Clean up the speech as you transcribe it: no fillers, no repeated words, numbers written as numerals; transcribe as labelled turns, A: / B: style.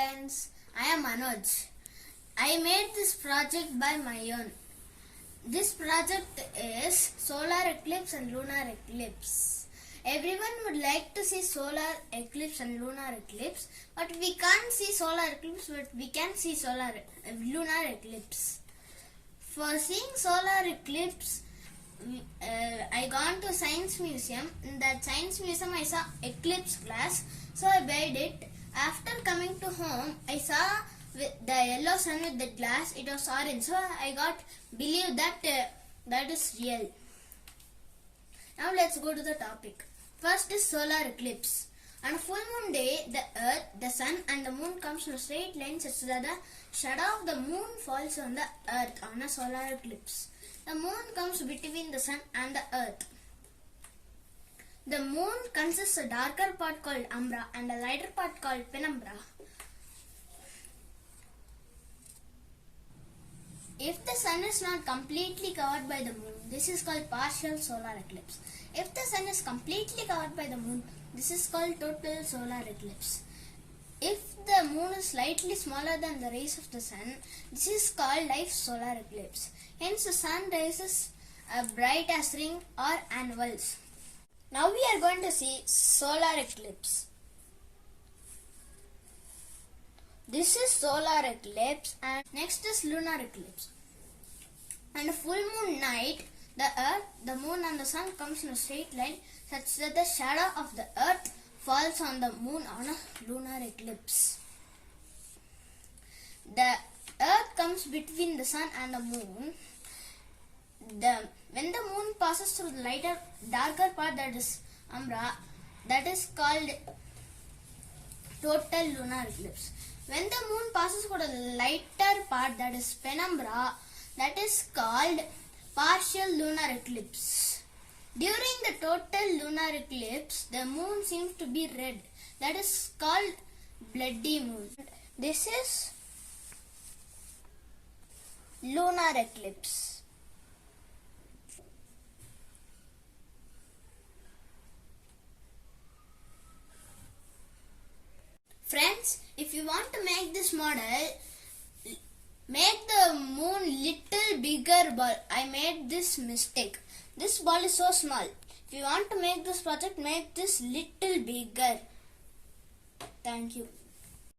A: friends, I am Manoj. I made this project by my own. This project is solar eclipse and lunar eclipse. Everyone would like to see solar eclipse and lunar eclipse, but we can't see solar eclipse, but we can see lunar eclipse. For seeing solar eclipse, I gone to science museum. In that science museum I saw eclipse glass, so I bought it. After coming to home, I saw with the yellow sun with the glass, it was orange, so I believe that that is real. Now let's go to the topic. First is solar eclipse. On a full moon day, the earth, the sun and the moon comes in a straight line such that the shadow of the moon falls on the earth on a solar eclipse. The moon comes between the sun and the earth. The moon consists of a darker part called umbra and a lighter part called penumbra. If the sun is not completely covered by the moon, this is called partial solar eclipse. If the sun is completely covered by the moon, this is called total solar eclipse. If the moon is slightly smaller than the rays of the sun, this is called life solar eclipse. Hence the sun rises bright as ring or annuals. Now we are going to see solar eclipse. This is solar eclipse and next is lunar eclipse. On a full moon night, the earth, the moon and the sun comes in a straight line such that the shadow of the earth falls on the moon on a lunar eclipse. The earth comes between the sun and the moon. When the moon passes through the darker part, that is umbra, that is called total lunar eclipse. When the moon passes through the lighter part, that is penumbra, that is called partial lunar eclipse. During the total lunar eclipse, the moon seems to be red. That is called bloody moon. This is lunar eclipse. Friends, if you want to make this model, make the moon little bigger ball. I made this mistake. This ball is so small. If you want to make this project, make this little bigger. Thank you.